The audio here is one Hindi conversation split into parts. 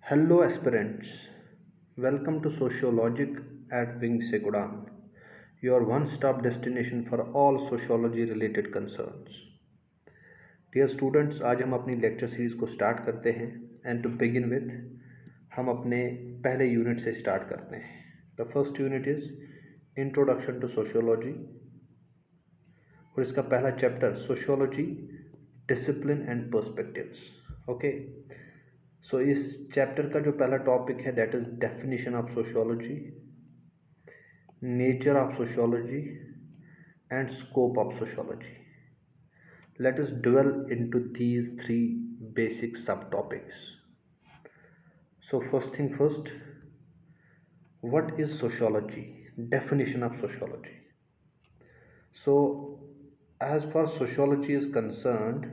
Hello aspirants, welcome to Sociologic at Wing Segudan, your one-stop destination for all sociology related concerns. Dear students, आज हम अपनी लेक्चर सीरीज को स्टार्ट करते हैं एंड टू बिगिन विथ हम अपने पहले यूनिट से स्टार्ट करते हैं. The first unit is introduction to sociology और इसका पहला chapter sociology discipline and perspectives. Okay, so इस चैप्टर का जो पहला टॉपिक है that is definition of sociology, nature of sociology and scope of sociology. Let us dwell into these three basic subtopics. So first thing first, what is sociology? Definition of sociology. So as far as sociology is concerned,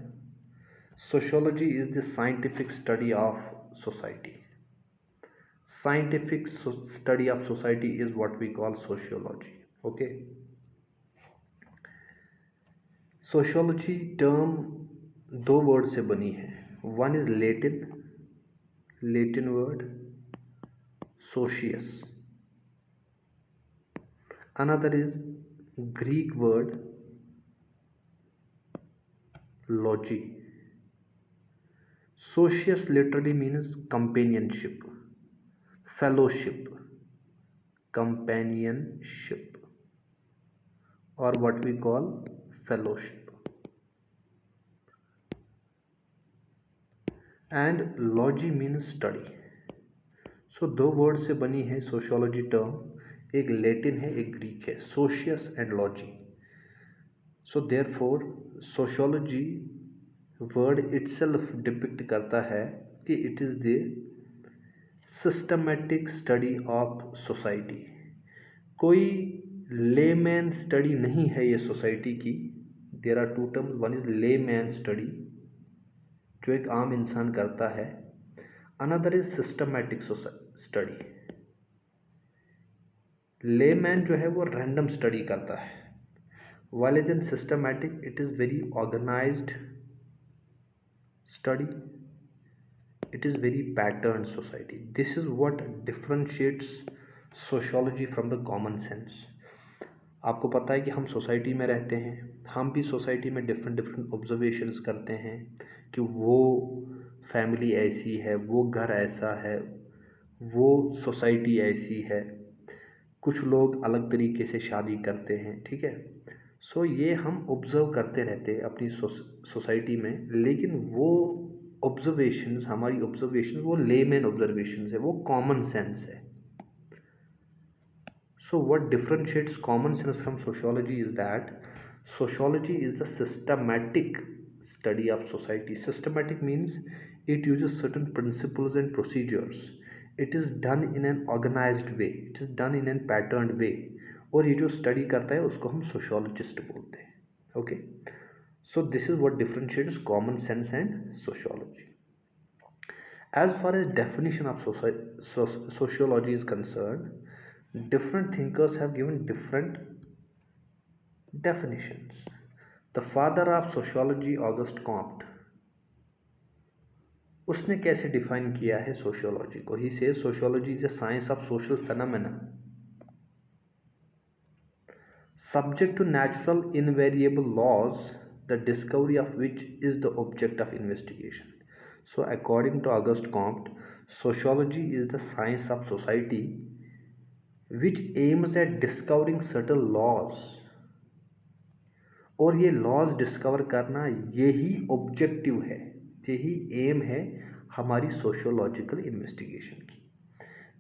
sociology is the scientific study of society. Scientific study of society is what we call sociology. Okay. Sociology term दो वर्ड से बनी है. One is Latin word socius, another is Greek word logy. Socius literally means companionship, fellowship, companionship और what we call fellowship. And logy means study. So दो वर्ड से बनी है सोशियोलॉजी टर्म, एक लेटिन है एक ग्रीक है, socius and logy. So therefore sociology word itself depict करता है कि it is the systematic study of society. कोई लेमैन स्टडी नहीं है ये सोसाइटी की. There are two terms, one is layman study जो एक आम इंसान करता है, another is systematic study. Layman जो है वो रैंडम स्टडी करता है, while is in systematic it is very organized study, it is very patterned society. This is what differentiates sociology from the common sense. आपको पता है कि हम सोसाइटी में रहते हैं, हम भी सोसाइटी में डिफरेंट ऑब्जर्वेशंस करते हैं कि वो फैमिली ऐसी है, वो घर ऐसा है, वो सोसाइटी ऐसी है, कुछ लोग अलग तरीके से शादी करते हैं. ठीक है. सो ये हम ऑब्जर्व करते रहते हैं अपनी सोसाइटी में, लेकिन वो ऑब्जर्वेशंस, हमारी ऑब्जर्वेशंस वो लेमैन ऑब्जर्वेशंस है, वो कॉमन सेंस है. So what differentiates common sense from sociology is that sociology is the systematic study of society. Systematic means it uses certain principles and procedures. It is done in an organized way. It is done in a patterned way. और ये जो study करता है उसको हम sociologist बोलते हैं. Okay. So this is what differentiates common sense and sociology. As far as definition of sociology is concerned, different thinkers have given different definitions. The father of sociology, Auguste Comte, उसने कैसे डिफाइन किया है सोशियोलॉजी को? He says sociology is a science of social phenomena subject to natural invariable laws, the discovery of which is the object of investigation. So according to Auguste Comte, sociology is the science of society which aims at discovering certain laws. और ये लॉज डिस्कवर करना यही ऑब्जेक्टिव है, यही एम है हमारी सोशियोलॉजिकल इन्वेस्टिगेशन की.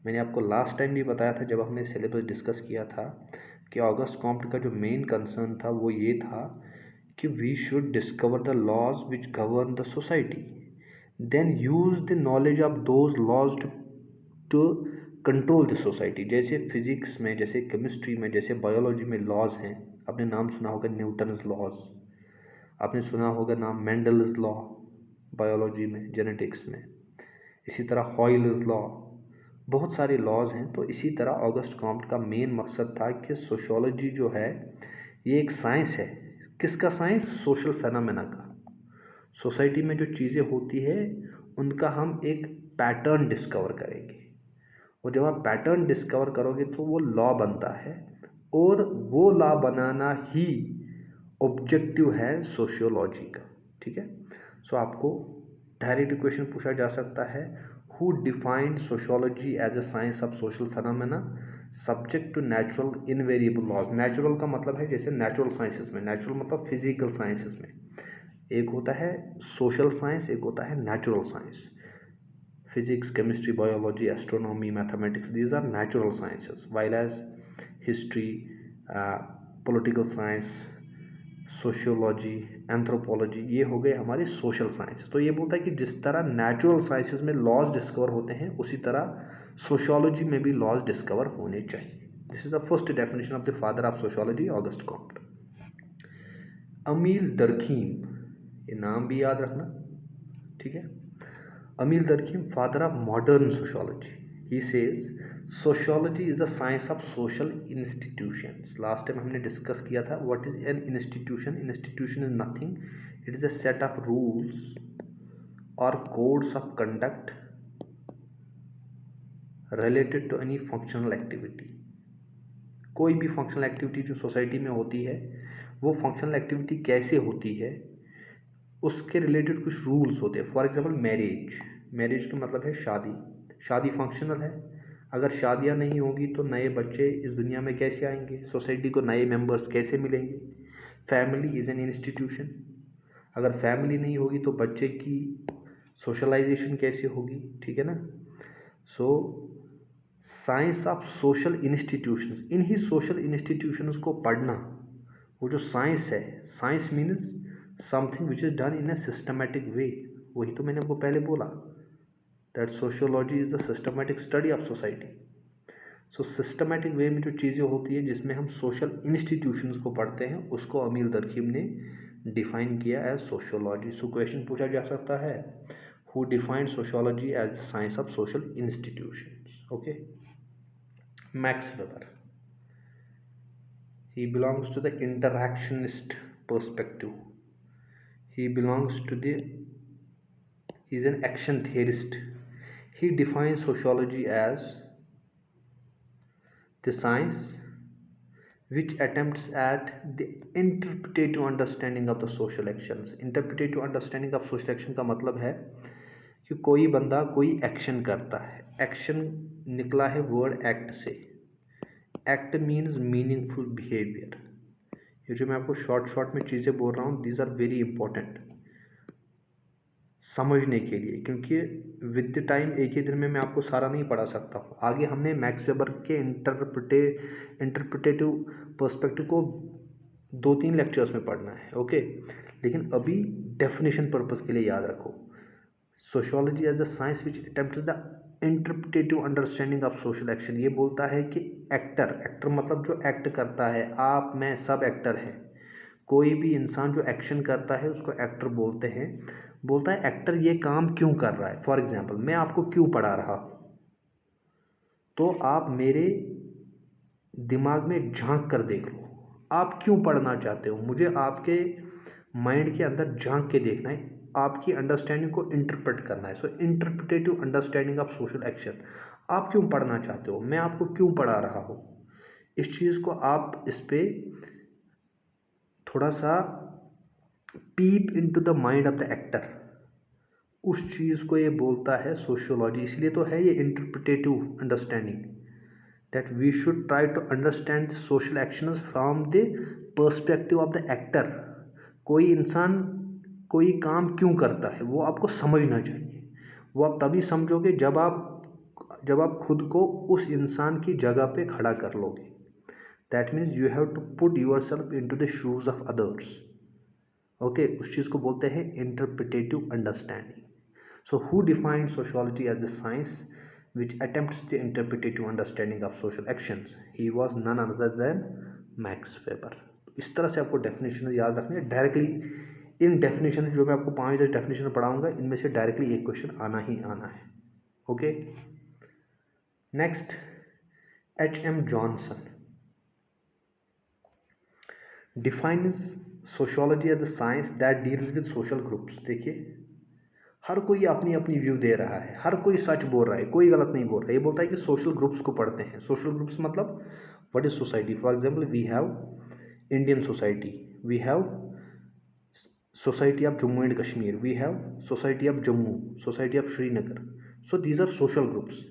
मैंने आपको लास्ट टाइम भी बताया था जब हमने सिलेबस डिस्कस किया था कि ऑगस्ट कॉम्ट का जो मेन कंसर्न था वो ये था कि we should discover the laws which govern the society, then use the knowledge of those laws to control the society. जैसे फिजिक्स में, जैसे केमिस्ट्री में, जैसे बायोलॉजी में लॉज हैं. आपने नाम सुना होगा न्यूटन्स लॉज, आपने सुना होगा नाम मेंडल्स लॉ बायोलॉजी में, जेनेटिक्स में. इसी तरह हॉयल्स लॉ, बहुत सारे लॉज हैं. तो इसी तरह ऑगस्ट कॉम्ट का मेन मकसद था कि सोशियोलॉजी जो है ये एक साइंस है. किसका साइंस? सोशल फेनोमेना का. सोसाइटी में जो चीज़ें होती है उनका हम एक पैटर्न डिस्कवर करेंगे, और जब आप पैटर्न डिस्कवर करोगे तो वो लॉ बनता है, और वो लॉ बनाना ही ऑब्जेक्टिव है सोशियोलॉजी का। ठीक है, सो आपको डायरेक्ट क्वेश्चन पूछा जा सकता है, who defined sociology as a science of social phenomena subject to natural invariable laws. Natural का मतलब है जैसे नेचुरल साइंसेस में, नेचुरल मतलब फिजिकल साइंसेस में एक होता है सोशल साइंस, एक होता है natural science. Physics, chemistry, biology, astronomy, mathematics, these are natural sciences, while as history, political science, sociology, anthropology, ये हो गए हमारे social science। तो ये बोलता है कि जिस तरह natural sciences में laws discover होते हैं, उसी तरह sociology में भी laws discover होने चाहिए। This is the first definition of the father of sociology, Auguste Comte। अमील दरखीम, ये नाम भी याद रखना, ठीक है। Emil Durkheim, father of modern sociology, he says sociology is the science of social institutions। Last time हमने डिस्कस किया था what is an institution। Institution is nothing, it is a set of rules or codes of conduct related to any functional activity। कोई भी फंक्शनल एक्टिविटी जो सोसाइटी में होती है, वो फंक्शनल एक्टिविटी कैसे होती है उसके रिलेटेड कुछ रूल्स होते हैं। फॉर एग्जांपल मैरिज, मैरिज का मतलब है शादी, शादी फंक्शनल है। अगर शादियां नहीं होगी तो नए बच्चे इस दुनिया में कैसे आएंगे, सोसाइटी को नए मेंबर्स कैसे मिलेंगे। फैमिली इज़ एन इंस्टीट्यूशन, अगर फैमिली नहीं होगी तो बच्चे की सोशलाइजेशन कैसे होगी, ठीक है ना। So science of social institutions, in he social institutions को पढ़ना, वो जो साइंस है, science means something which is done in a systematic way. वही तो मैंने आपको पहले बोला, that sociology is the systematic study of society. So systematic way में जो चीज़ें होती है जिसमें हम सोशल इंस्टीट्यूशंस को पढ़ते हैं, उसको अमील दरखीम ने डिफाइन किया एज सोशियोलॉजी। सो क्वेश्चन पूछा जा सकता है, who defined sociology as the science of social institutions. Okay, Max Weber, he belongs to the interactionist perspective, he belongs to the, he is an action theorist। He defines sociology as the science which attempts at the interpretative understanding of the social actions। interpretative understanding of social action का मतलब है कि कोई बंदा कोई एक्शन करता है, एक्शन निकला है वर्ड एक्ट से, एक्ट मीन्स मीनिंगफुल बिहेवियर। ये जो मैं आपको शॉर्ट में चीज़ें बोल रहा हूँ, दीज आर वेरी इंपॉर्टेंट समझने के लिए, क्योंकि विद द टाइम एक ही दिन में मैं आपको सारा नहीं पढ़ा सकता हूँ। आगे हमने मैक्स वेबर के इंटरप्रिटेटिव पर्सपेक्टिव को 2-3 लेक्चर्स में पढ़ना है, ओके। लेकिन अभी डेफिनेशन पर्पस के लिए याद रखो, sociology as the science which attempts the interpretative understanding of social action. ये बोलता है कि एक्टर मतलब जो एक्ट करता है, आप मैं सब एक्टर हैं। कोई भी इंसान जो एक्शन करता है उसको एक्टर बोलते हैं। बोलता है एक्टर ये काम क्यों कर रहा है। फॉर एग्जाम्पल, मैं आपको क्यों पढ़ा रहा हूँ, तो आप मेरे दिमाग में झांक कर देख लो, आप क्यों पढ़ना चाहते हो, मुझे आपके माइंड के अंदर झांक के देखना है, आपकी अंडरस्टैंडिंग को इंटरप्रेट करना है। So interpretative understanding of social action, आप क्यों पढ़ना चाहते हो, मैं आपको क्यों पढ़ा रहा हूँ, इस चीज़ को आप इस पर थोड़ा सा peep into the mind of the actor, उस चीज़ को ये बोलता है सोशियोलॉजी। इसलिए तो है ये interpretative understanding, that we should try to understand social actions from the perspective of the actor. कोई इंसान कोई काम क्यों करता है वो आपको समझना चाहिए। वो आप तभी समझोगे जब आप खुद को उस इंसान की जगह पे खड़ा कर लोगे। That means you have to put yourself into the shoes of others, okay. उस चीज़ को बोलते हैं interpretative understanding. So who defined sociology as the science which attempts the interpretative understanding of social actions, he was none other than max weber. इस तरह से आपको डेफिनेशन याद रखनी है। डायरेक्टली इन डेफिनेशन जो मैं आपको 5 डेफिनेशन पढ़ाऊंगा, इनमें से डायरेक्टली एक क्वेश्चन आना ही आना है, okay. Next, H.M. Johnson defines sociology as the science that deals with social groups. देखिए, हर कोई अपनी अपनी व्यू दे रहा है, हर कोई सच बोल रहा है, कोई गलत नहीं बोल रहा है। ये बोलता है कि सोशल ग्रुप्स को पढ़ते हैं। सोशल ग्रुप्स मतलब what is society? For example we have Indian society, we have society of Jammu and Kashmir, we have society of Jammu, society of Srinagar. So these are social groups.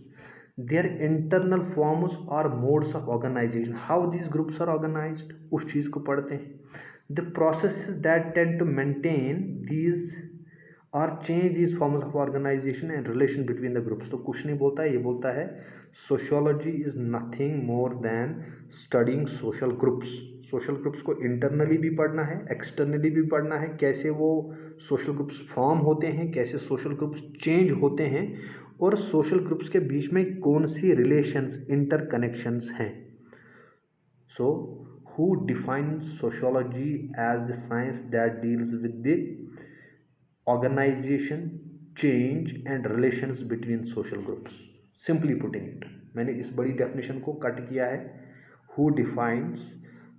Their internal forms or modes of organization, how these groups are organized, उस चीज़ को पढ़ते हैं. The processes that tend to maintain these or change these forms of organization and relation between the groups. तो कुछ नहीं बोलता है, ये बोलता है sociology is nothing more than studying social groups. Social groups को इंटरनली भी पढ़ना है, एक्सटर्नली भी पढ़ना है, कैसे वो सोशल ग्रुप्स फॉर्म होते हैं, कैसे सोशल ग्रुप्स चेंज होते हैं, और सोशल ग्रुप्स के बीच में कौन सी रिलेशंस, इंटरकनेक्शंस हैं. So who define sociology as the science that deals with the organization, change and relations between social groups. Simply putting it, मैंने इस बड़ी डेफिनेशन को कट किया है. Who defines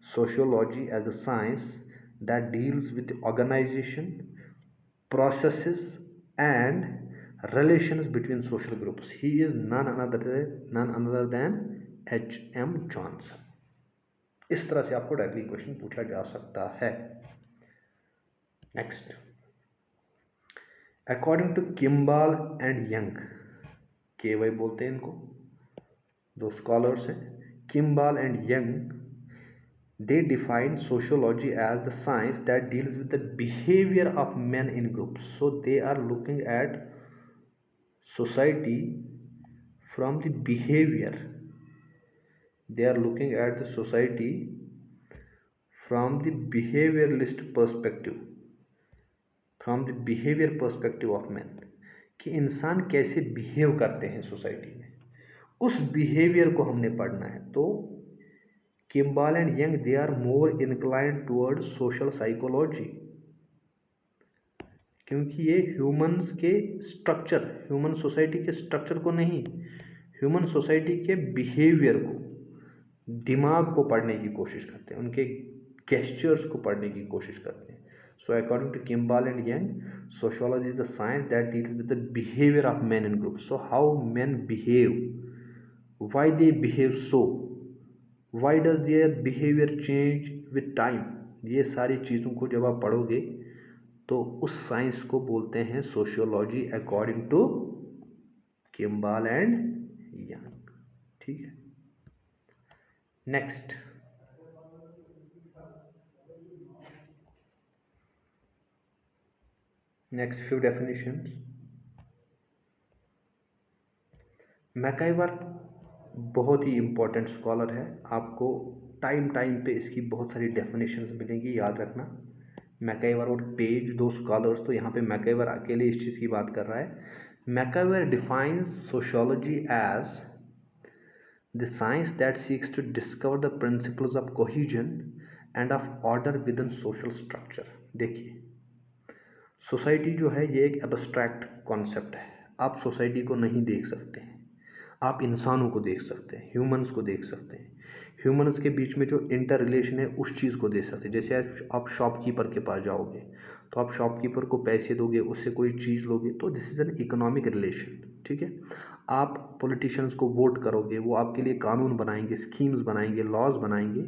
sociology as a science that deals with organization, processes and relations between social groups. He is none other than H.M. Johnson. इस तरह से आपको डायरेक्टली क्वेश्चन पूछा जा सकता है. Next, according to Kimball and Young, KY बोलते हैं इनको, दो स्कॉलर्स हैं, Kimball and Young, they define sociology as the science that deals with the behavior of men in groups. So they are looking at society from the behavior. They are looking at the society from the behavioralist perspective, from the behavior perspective of men, कि इंसान कैसे बिहेव करते हैं सोसाइटी में, उस बिहेवियर को हमने पढ़ना है. तो Kimball and Young, they are more inclined towards social psychology, क्योंकि ये ह्यूमंस के स्ट्रक्चर, ह्यूमन सोसाइटी के स्ट्रक्चर को नहीं, ह्यूमन सोसाइटी के बिहेवियर को, दिमाग को पढ़ने की कोशिश करते हैं, उनके गेस्चर्स को पढ़ने की कोशिश करते हैं. So according to Kimball and Young, sociology is the science that deals with the behaviour of men in groups. So how men behave, why they behave so, why does their behavior change with time, ये सारी चीज़ों को जब आप पढ़ोगे तो उस साइंस को बोलते हैं sociology according to Kimball and Young. ठीक है. Next, few definitions. मैकाइवर बहुत ही इंपॉर्टेंट स्कॉलर है, आपको टाइम पे इसकी बहुत सारी डेफिनेशंस मिलेंगी, याद रखना. मैकाइवर और पेज, दो स्कॉलर्स. तो यहाँ पे मैकाइवर अकेले इस चीज़ की बात कर रहा है. MacIver defines sociology as the science that seeks to discover the principles of cohesion and of order within social structure. देखिए, सोसाइटी जो है ये एक एब्स्ट्रैक्ट कॉन्सेप्ट है. आप सोसाइटी को नहीं देख सकते हैं, आप इंसानों को देख सकते हैं, ह्यूमंस को देख सकते हैं. ह्यूमंस के बीच में जो इंटर रिलेशन है उस चीज़ को देख सकते हैं. जैसे आप शॉपकीपर के पास जाओगे तो आप शॉपकीपर को पैसे दोगे, उससे कोई चीज़ लोगे, तो this is an economic relation. ठीक है. आप पॉलिटिशियंस को वोट करोगे, वो आपके लिए कानून बनाएंगे, स्कीम्स बनाएंगे, लॉज बनाएंगे,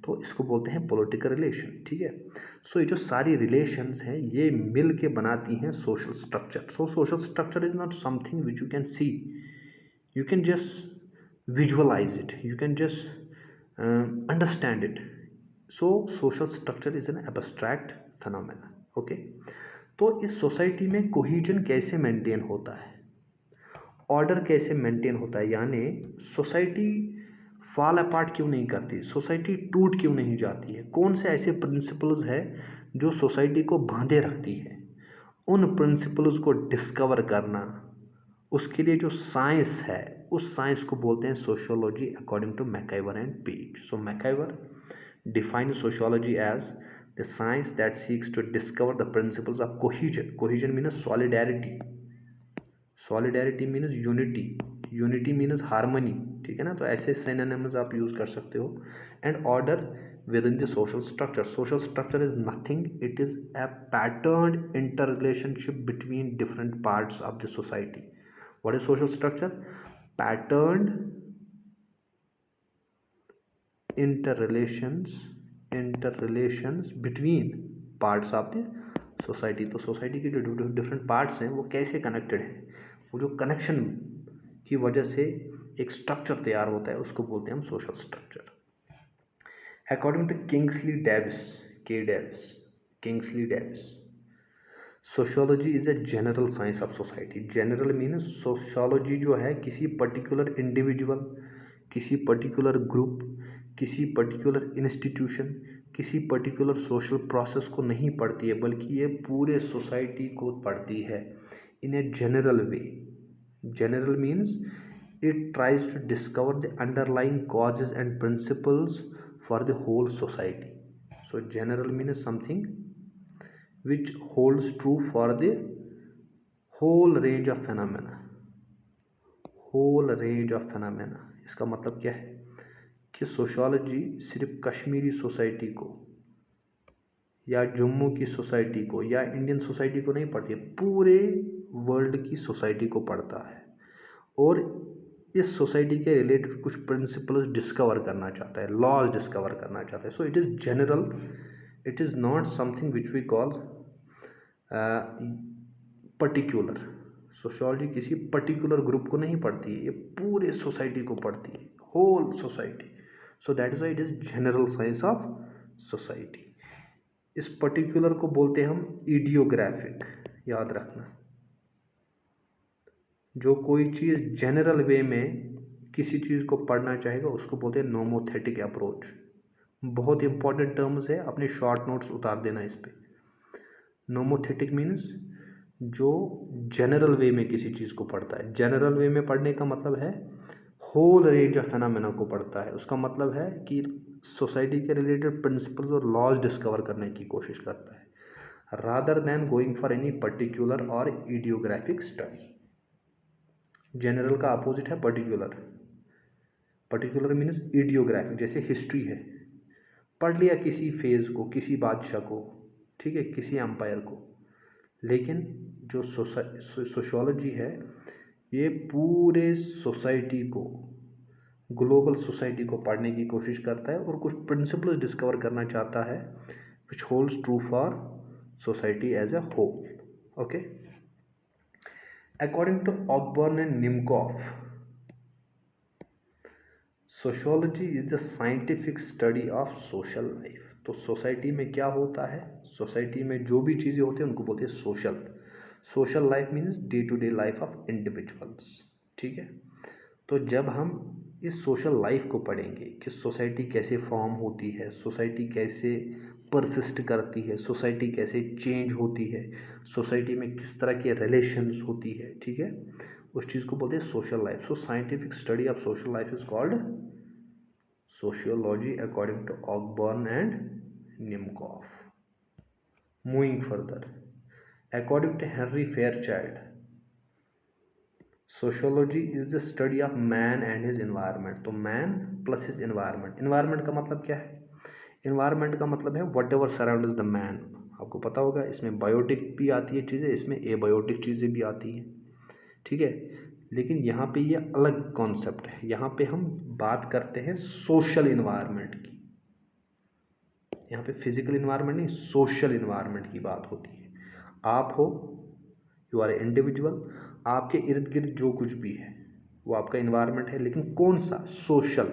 तो इसको बोलते हैं पॉलिटिकल रिलेशन. ठीक है. सो ये जो सारी रिलेशंस हैं ये मिल के बनाती हैं social structure. So social structure is not something which you can see, you can just visualize it, you can just understand it. So social structure is an abstract phenomena. Okay. तो इस सोसाइटी में कोहिजन कैसे मेंटेन होता है, ऑर्डर कैसे मेंटेन होता है, यानी सोसाइटी फॉल अपार्ट क्यों नहीं करती, सोसाइटी टूट क्यों नहीं जाती है, कौन से ऐसे प्रिंसिपल्स है जो सोसाइटी को बांधे रखती है, उन प्रिंसिपल्स को डिस्कवर करना, उसके लिए जो साइंस है उस साइंस को बोलते हैं sociology according to MacIver and Page. So MacIver define sociology as the science that seeks to discover the principles of cohesion. Cohesion means solidarity, solidarity means unity, unity means harmony, ठीक है ना, तो ऐसे सिनोनिम्स आप यूज कर सकते हो। And order within the social structure, social structure is nothing, it is a patterned interrelationship between different parts of the society. What is social structure? Patterned interrelations between parts of the society. तो सोसाइटी के जो डिफरेंट पार्ट्स हैं वो कैसे कनेक्टेड हैं, वो जो कनेक्शन की वजह से एक स्ट्रक्चर तैयार होता है उसको बोलते हैं हम social structure. According to Kingsley Davis, sociology is a general science of society. General means sociology जो है किसी पर्टिकुलर इंडिविजुअल, किसी पर्टिकुलर ग्रुप, किसी पर्टिकुलर इंस्टीट्यूशन, किसी पर्टिकुलर सोशल प्रोसेस को नहीं पढ़ती है, बल्कि ये पूरे सोसाइटी को पढ़ती है in a general way. General means it tries to discover the underlying causes and principles for the whole society. So general means something which holds true for the whole range of phenomena, इसका मतलब क्या है कि सोशियोलॉजी सिर्फ कश्मीरी सोसाइटी को या जम्मू की सोसाइटी को या इंडियन सोसाइटी को नहीं पढ़ती है, पूरे वर्ल्ड की सोसाइटी को पढ़ता है और इस सोसाइटी के रिलेटेड कुछ प्रिंसिपल्स डिस्कवर करना चाहता है, लॉज डिस्कवर करना चाहता है। So it is general, it is not something which we call particular. Sociology किसी पर्टिकुलर ग्रुप को नहीं पढ़ती है, ये पूरे सोसाइटी को पढ़ती है, whole society. So that is why it is general science of society. इस पर्टिकुलर को बोलते हैं हम इडियोग्राफिक, याद रखना। जो कोई चीज़ जनरल वे में किसी चीज़ को पढ़ना चाहेगा उसको बोलते हैं नोमोथेटिक अप्रोच। बहुत इंपॉर्टेंट टर्म्स है, अपने शॉर्ट नोट्स उतार देना इस पे। नोमोथेटिक मीन्स जो जनरल वे में किसी चीज़ को पढ़ता है। जनरल वे में पढ़ने का मतलब है होल रेंज ऑफ फेनोमेना को पढ़ता है। उसका मतलब है कि सोसाइटी के रिलेटेड प्रिंसिपल्स और लॉज डिस्कवर करने की कोशिश करता है, rather than going for any particular और इडियोग्राफिक स्टडी। जनरल का अपोजिट है पर्टिकुलर। पर्टिकुलर मीन्स इडियोग्राफिक, जैसे हिस्ट्री है, पढ़ लिया किसी फेज को, किसी बादशाह को, ठीक है, किसी एम्पायर को। लेकिन जो सोशियोलॉजी है ये पूरे सोसाइटी को, ग्लोबल सोसाइटी को पढ़ने की कोशिश करता है और कुछ प्रिंसिपल्स डिस्कवर करना चाहता है which holds true for society as a whole. Okay, according to Ogburn and Nimkoff, sociology is the scientific study of social life. तो सोसाइटी में क्या होता है, सोसाइटी में जो भी चीज़ें होती हैं उनको बोलते हैं social. Social life means day to day life of individuals, ठीक है। तो जब हम इस सोशल लाइफ को पढ़ेंगे कि सोसाइटी कैसे फॉर्म होती है, सोसाइटी कैसे परसिस्ट करती है, सोसाइटी कैसे चेंज होती है, सोसाइटी में किस तरह के रिलेशंस होती है, ठीक है, उस चीज़ को बोलते हैं social life. So scientific study of social life is called sociology according to Ogburn and Nimcoff. Moving further, according to Henry Fairchild, sociology is the study of man and his environment. तो man plus his environment. environment का मतलब क्या है? environment का मतलब है whatever surrounds the man. आपको पता होगा इसमें बायोटिक भी आती है चीज़ें, इसमें एबायोटिक चीज़ें भी आती हैं, ठीक है। लेकिन यहाँ पे ये अलग कॉन्सेप्ट है, यहाँ पे हम बात करते हैं सोशल इन्वायरमेंट की। यहाँ पे फिजिकल इन्वायरमेंट नहीं, सोशल इन्वायरमेंट की बात होती है। आप हो, यू आर ए इंडिविजुअल, आपके इर्द गिर्द जो कुछ भी है वो आपका इन्वायरमेंट है, लेकिन कौन सा? सोशल।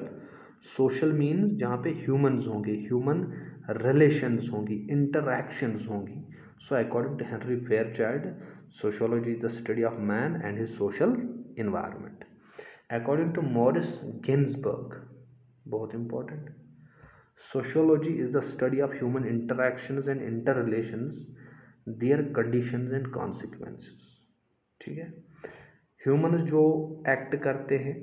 सोशल मीन्स जहाँ पे ह्यूमन्स होंगे, ह्यूमन रिलेशंस होंगी, इंटरैक्शंस होंगी। So according to Henry Fairchild, sociology is the study of man and his social environment. According to Morris Ginsburg, बहुत important, sociology is the study of human interactions and interrelations, their conditions and consequences, ठीक है। ह्यूमन्स जो एक्ट करते हैं,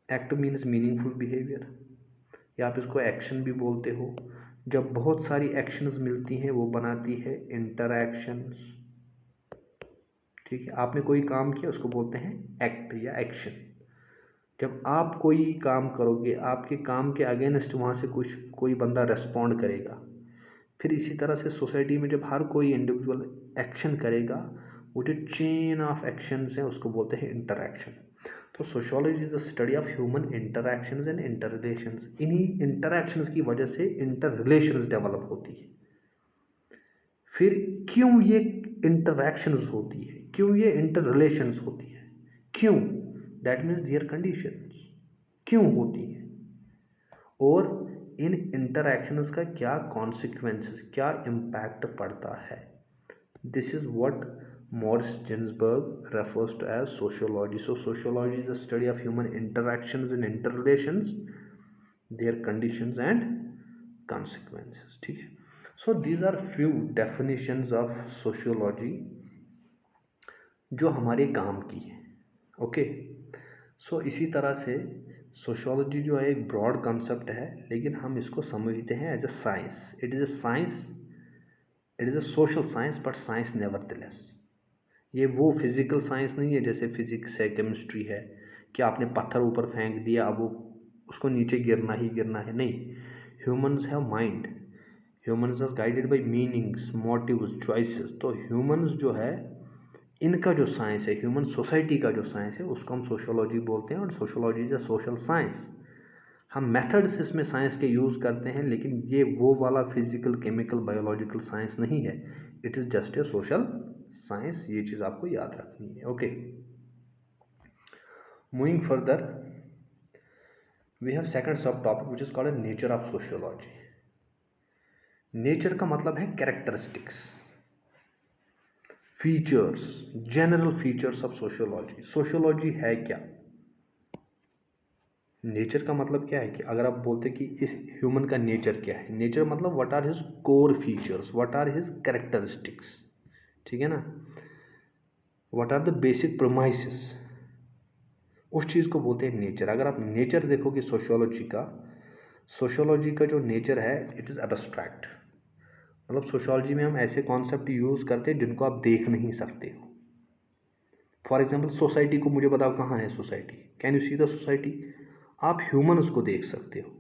एक्ट मीन्स मीनिंगफुल बिहेवियर, या आप इसको एक्शन भी बोलते हो। जब बहुत सारी एक्शंस मिलती हैं वो बनाती है इंटरैक्शंस, ठीक है, आपने कोई काम किया उसको बोलते हैं एक्ट या एक्शन। जब आप कोई काम करोगे, आपके काम के अगेंस्ट वहाँ से कुछ कोई बंदा रेस्पॉन्ड करेगा। फिर इसी तरह से सोसाइटी में जब हर कोई इंडिविजुअल एक्शन करेगा, वो जो चेन ऑफ एक्शंस हैं उसको बोलते हैं इंटरैक्शन। तो sociology is the study of human interactions and inter relations. इन्हीं इंटरैक्शंस की वजह से इंटर रिलेशंस डेवलप होती है। फिर क्यों ये इंटरैक्शंस होती है, क्यों ये इंटर रिलेशंस होती है, क्यों, दैट मीन्स देयर कंडीशंस, क्यों होती है, और इन इंटरैक्शंस का क्या कॉन्सिक्वेंसेस, क्या इम्पैक्ट पड़ता है। This is what Morris Ginsburg refers to as sociology. So sociology is the study of human interactions and interrelations, their conditions and consequences. ठीक है, so these are few definitions of sociology जो हमारे काम की है। ओके, सो इसी तरह से सोशियोलॉजी जो है एक ब्रॉड कॉन्सेप्ट है, लेकिन हम इसको समझते हैं as a science. It is a science, it is a social science, but science nevertheless. ये वो फिजिकल साइंस नहीं है जैसे फिजिक्स है, केमिस्ट्री है, कि आपने पत्थर ऊपर फेंक दिया अब वो उसको नीचे गिरना ही गिरना है, नहीं। Humans have mind, humans are guided by meanings, motives, choices. तो ह्यूमंस जो है, इनका जो साइंस है, ह्यूमन सोसाइटी का जो साइंस है, उसको हम सोशियोलॉजी बोलते हैं। और sociology is a social science. हम मेथड्स इसमें साइंस के यूज़ करते हैं, लेकिन ये वो वाला फिजिकल, केमिकल, बायोलॉजिकल साइंस नहीं है। It is just a social science. ये चीज़ आपको याद रखनी है। Okay, moving further, we have second subtopic which is called nature of sociology. Nature का मतलब है characteristics, features, general features of sociology. Sociology है क्या? नेचर का मतलब क्या है कि अगर आप बोलते कि इस ह्यूमन का नेचर क्या है, नेचर मतलब what are his core features, what are his characteristics, ठीक है ना, what are the basic promises, उस चीज़ को बोलते हैं नेचर। अगर आप नेचर देखोगे सोशियोलॉजी का जो नेचर है, इट इज़ एब्स्ट्रैक्ट। मतलब सोशियोलॉजी में हम ऐसे कॉन्सेप्ट यूज़ करते हैं जिनको आप देख नहीं सकते हो। फॉर एग्जाम्पल, सोसाइटी को मुझे बताओ कहाँ है society, can you see the society? आप ह्यूमन्स को देख सकते हो,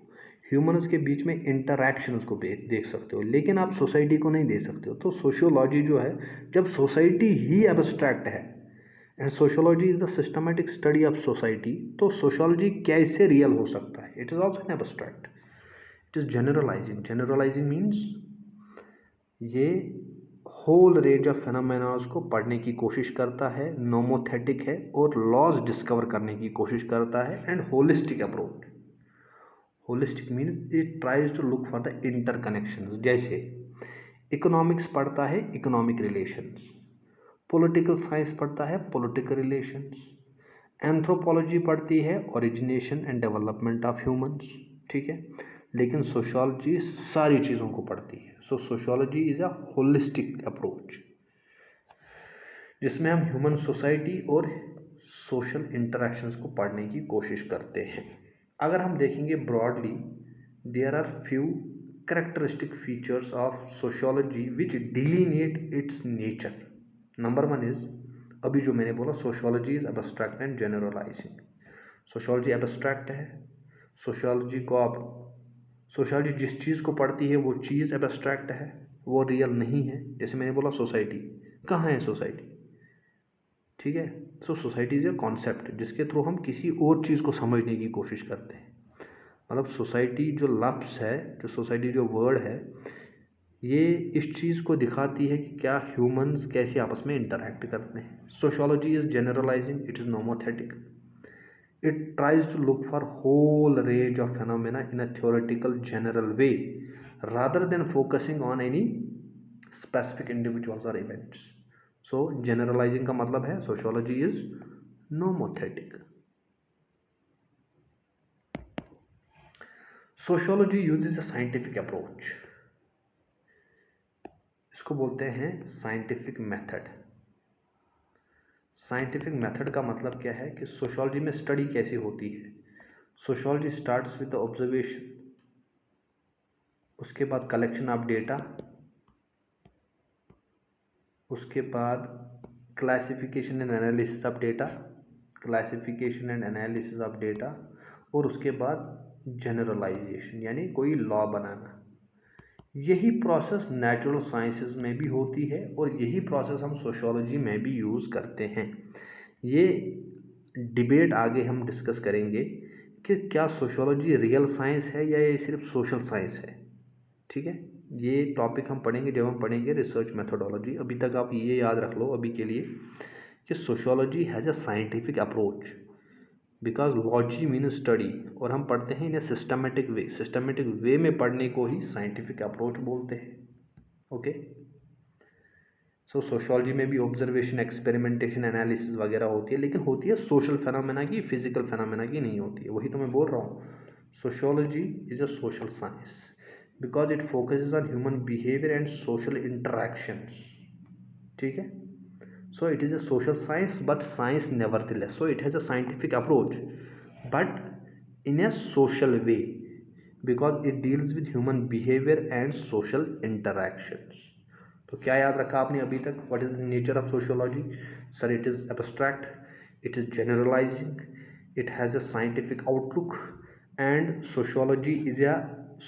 ह्यूमन्स के बीच में इंटरैक्शंस को देख सकते हो, लेकिन आप सोसाइटी को नहीं देख सकते हो। तो सोशियोलॉजी जो है, जब सोसाइटी ही एब्स्ट्रैक्ट है and sociology is the systematic study of society, तो सोशियोलॉजी कैसे रियल हो सकता है? It is also an abstract, it is generalizing. Generalizing means ये होल रेंज ऑफ फेनोमेनास को पढ़ने की कोशिश करता है, नोमोथेटिक है और लॉज डिस्कवर करने की कोशिश करता है, and holistic approach. Holistic means it tries to look for the interconnections. जैसे इकोनॉमिक्स पढ़ता है इकोनॉमिक रिलेशंस, पॉलिटिकल साइंस पढ़ता है पॉलिटिकल रिलेशंस, एंथ्रोपोलॉजी पढ़ती है origination and development of humans, ठीक है। लेकिन सोशियोलॉजी सारी चीज़ों को पढ़ती है। So sociology is a holistic approach, जिसमें हम ह्यूमन सोसाइटी और सोशल इंटरैक्शंस को पढ़ने की कोशिश करते हैं। अगर हम देखेंगे broadly, there are few characteristic features of sociology which delineate its nature. Number one is, अभी जो मैंने बोला, sociology is abstract and generalising. Sociology abstract है। सोशियोलॉजी जिस चीज़ को पढ़ती है वो चीज़ एब्स्ट्रैक्ट है, वो रियल नहीं है। जैसे मैंने बोला सोसाइटी, कहाँ है सोसाइटी, ठीक है। सो सोसाइटी इज ए कॉन्सेप्ट जिसके थ्रू हम किसी और चीज़ को समझने की कोशिश करते हैं। मतलब सोसाइटी जो लफ्ज़ है, जो सोसाइटी जो वर्ड है, ये इस चीज़ को दिखाती है कि क्या ह्यूमंस कैसे आपस में इंटरैक्ट करते हैं। Sociology is generalizing, it is nomothetic, it tries to look for whole range of phenomena in a theoretical general way rather than focusing on any specific individuals or events. So generalizing का मतलब है sociology is nomothetic. Sociology uses a scientific approach. इसको बोलते हैं scientific method. साइंटिफिक मेथड का मतलब क्या है कि सोशियोलॉजी में स्टडी कैसे होती है। Sociology starts with the observation, उसके बाद कलेक्शन ऑफ डेटा, उसके बाद classification and analysis of data, classification and analysis of data, और उसके बाद जनरलाइजेशन यानी कोई लॉ बनाना। यही प्रोसेस नेचुरल साइंसेज में भी होती है और यही प्रोसेस हम सोशियोलॉजी में भी यूज़ करते हैं। ये डिबेट आगे हम डिस्कस करेंगे कि क्या सोशियोलॉजी रियल साइंस है या ये सिर्फ सोशल साइंस है। ठीक है, ये टॉपिक हम पढ़ेंगे जब हम पढ़ेंगे रिसर्च मेथोडोलॉजी। अभी तक आप ये याद रख लो अभी के लिए कि sociology has a scientific approach, because logy mean study, और हम पढ़ते हैं इन a systematic way. Systematic way में पढ़ने को ही साइंटिफिक अप्रोच बोलते हैं। ओके, सो सोशियोलॉजी में भी ऑब्जर्वेशन, एक्सपेरिमेंटेशन, एनालिसिस वगैरह होती है, लेकिन होती है सोशल फेनोमेना की, फिजिकल फेनोमेना की नहीं होती है। वही तो मैं बोल रहा हूँ, sociology is a social science because it focuses on human behaviour and social interactions. ठीक है, so it is a social science but science nevertheless, so it has a scientific approach but in a social way because it deals with human behavior and social interactions. तो क्या याद रखा आपने अभी तक? What is the nature of sociology? Sir, it is abstract, it is generalizing, it has a scientific outlook, and sociology is a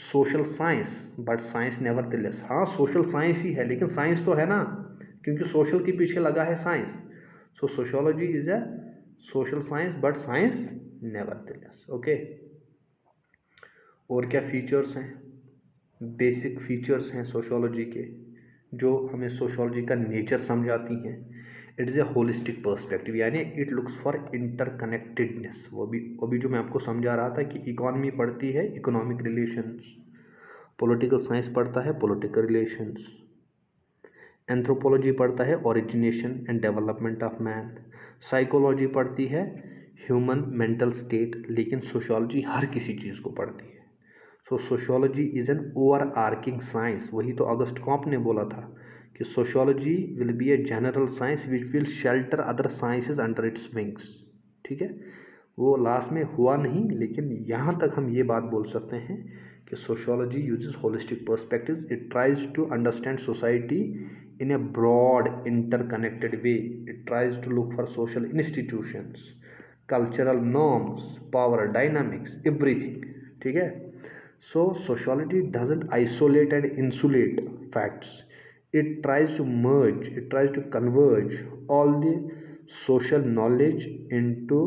social science but science nevertheless. हाँ, सोशल साइंस ही है लेकिन साइंस तो है ना, क्योंकि सोशल के पीछे लगा है science. So sociology is a social science but science nevertheless. Okay, और क्या फीचर्स हैं? बेसिक फीचर्स हैं सोशियोलॉजी के जो हमें सोशियोलॉजी का नेचर समझाती हैं। It is a holistic perspective, यानी इट लुक्स फॉर इंटरकनेक्टेडनेस। वो भी जो मैं आपको समझा रहा था कि इकोनॉमी पढ़ती है इकोनॉमिक रिलेशंस, पॉलिटिकल साइंस पढ़ता है पॉलिटिकल रिलेशंस, एंथ्रोपोलॉजी पढ़ता है origination and development of man, psychology पढ़ती है ह्यूमन मेंटल स्टेट, लेकिन सोशियोलॉजी हर किसी चीज़ को पढ़ती है। So sociology is an overarching science. वही तो ऑगस्ट कॉम्प ने बोला था कि sociology will be a general science which will shelter other sciences under its wings. ठीक है, वो लास्ट में हुआ नहीं, लेकिन यहाँ तक हम ये बात बोल सकते हैं कि sociology uses holistic perspectives. It tries to understand society in a broad interconnected way. It tries to look for social institutions, cultural norms, power dynamics, everything. ठीक है, so sociology doesn't isolate and insulate facts. It tries to merge, it tries to converge all the social knowledge into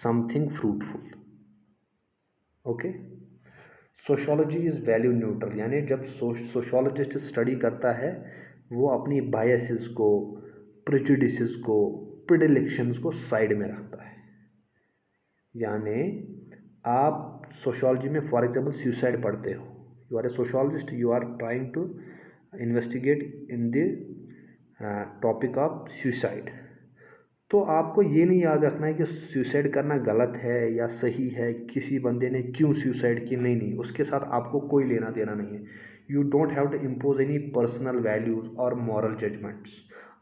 something fruitful. Okay, sociology is value neutral, यानी जब सोशियोलॉजिस्ट स्टडी करता है वो अपनी बायसेस को, प्रेजुडिसेस को, प्रेडिलेक्शंस को साइड में रखता है। यानी आप सोशियोलॉजी में फॉर एग्जांपल सुसाइड पढ़ते हो, you are a sociologist, you are trying to investigate in the topic of suicide, तो आपको ये नहीं याद रखना है कि सुसाइड करना गलत है या सही है, किसी बंदे ने क्यों सुसाइड की, नहीं, उसके साथ आपको कोई लेना देना नहीं है। You don't have to impose any personal values और मॉरल जजमेंट्स।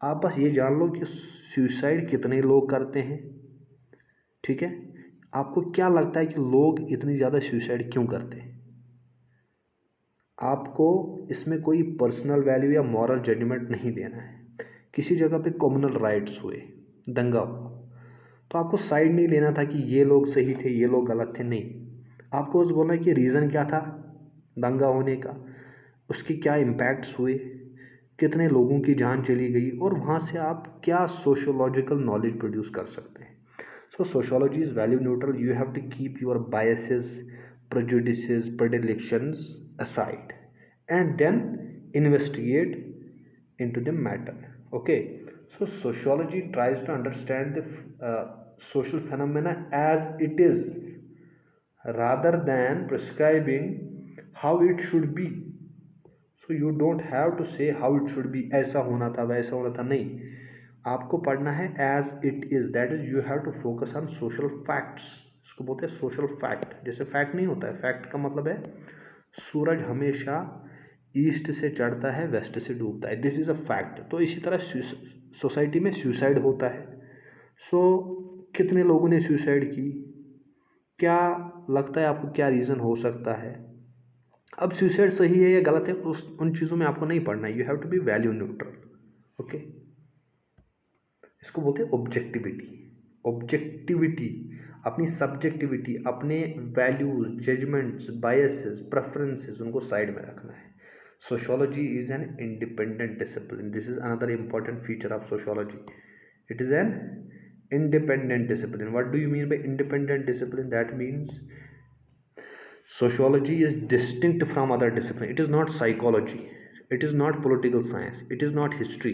आप बस ये जान लो कि सुसाइड कितने लोग करते हैं। ठीक है, आपको क्या लगता है कि लोग इतनी ज़्यादा सुसाइड क्यों करते हैं? आपको इसमें कोई पर्सनल वैल्यू या मॉरल जजमेंट नहीं देना है। किसी जगह पे कम्युनल राइट्स हुए, दंगा हुआ, तो आपको साइड नहीं लेना था कि ये लोग सही थे ये लोग गलत थे, नहीं, आपको बस बोलना है कि रीज़न क्या था दंगा होने का, उसके क्या इम्पैक्ट्स हुए, कितने लोगों की जान चली गई, और वहाँ से आप क्या सोशियोलॉजिकल नॉलेज प्रोड्यूस कर सकते हैं। So sociology is value neutral, you have to keep your biases, prejudices, predilections aside and then investigate into the matter. Okay, so sociology tries to understand the social phenomena as it is rather than prescribing how it should be. So you don't have to say how it should be, ऐसा होना था वैसा होना था, नहीं, आपको पढ़ना है as it is, that is you have to focus on social facts. इसको बोलते हैं सोशल फैक्ट। जैसे फैक्ट नहीं होता है, फैक्ट का मतलब है सूरज हमेशा ईस्ट से चढ़ता है वेस्ट से डूबता है, दिस इज़ अ फैक्ट। तो इसी तरह सोसाइटी में सुसाइड होता है। सो कितने लोगों ने सुसाइड की, क्या लगता है आपको क्या रीज़न हो सकता है? अब सुसाइड सही है या गलत है उन चीज़ों में आपको नहीं पढ़ना है, you have to be value neutral. Okay, इसको बोलते हैं ऑब्जेक्टिविटी। ऑब्जेक्टिविटी, अपनी सब्जेक्टिविटी, अपने वैल्यूज, जजमेंट्स, बायसेस, प्रेफरेंसेस, उनको साइड में रखना है। Sociology is an independent discipline. This is another important feature of sociology. It is an independent discipline. What do you mean by independent discipline? That means sociology is distinct from other discipline. It is not psychology, it is not political science, it is not history.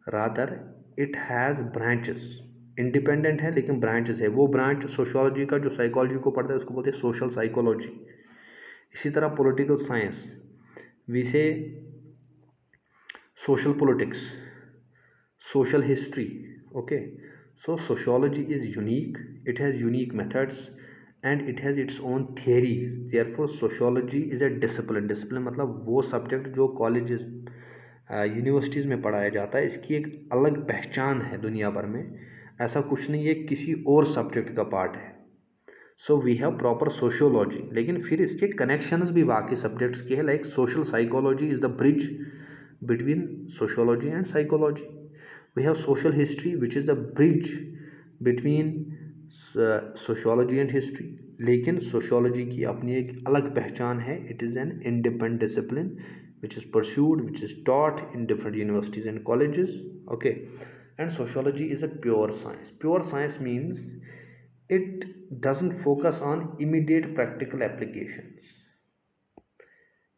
Rather, it has branches. Independent है लेकिन ब्रांचेस है। वो ब्रांच सोशियोलॉजी का जो साइकोलॉजी को पढ़ता है उसको बोलते हैं सोशल साइकोलॉजी। इसी तरह पॉलिटिकल साइंस, विषय social politics, social history. Okay, so sociology is unique, it has unique methods and it has its own theories. Therefore sociology is a discipline. Discipline मतलब वो सब्जेक्ट जो कॉलेजेस यूनिवर्सिटीज़ में पढ़ाया जाता है, इसकी एक अलग पहचान है दुनिया भर में। ऐसा कुछ नहीं है किसी और सब्जेक्ट का पार्ट है। So we have proper sociology, लेकिन फिर इसके कनेक्शंस भी बाकी सब्जेक्ट्स के हैं। Like social psychology is the bridge between sociology and psychology. We have social history which is the bridge between sociology and history. लेकिन sociology की अपनी एक अलग पहचान है. It is an independent discipline which is pursued, which is taught in different universities and colleges. Okay, and sociology is a pure science. Pure science means it doesn't focus on immediate practical applications.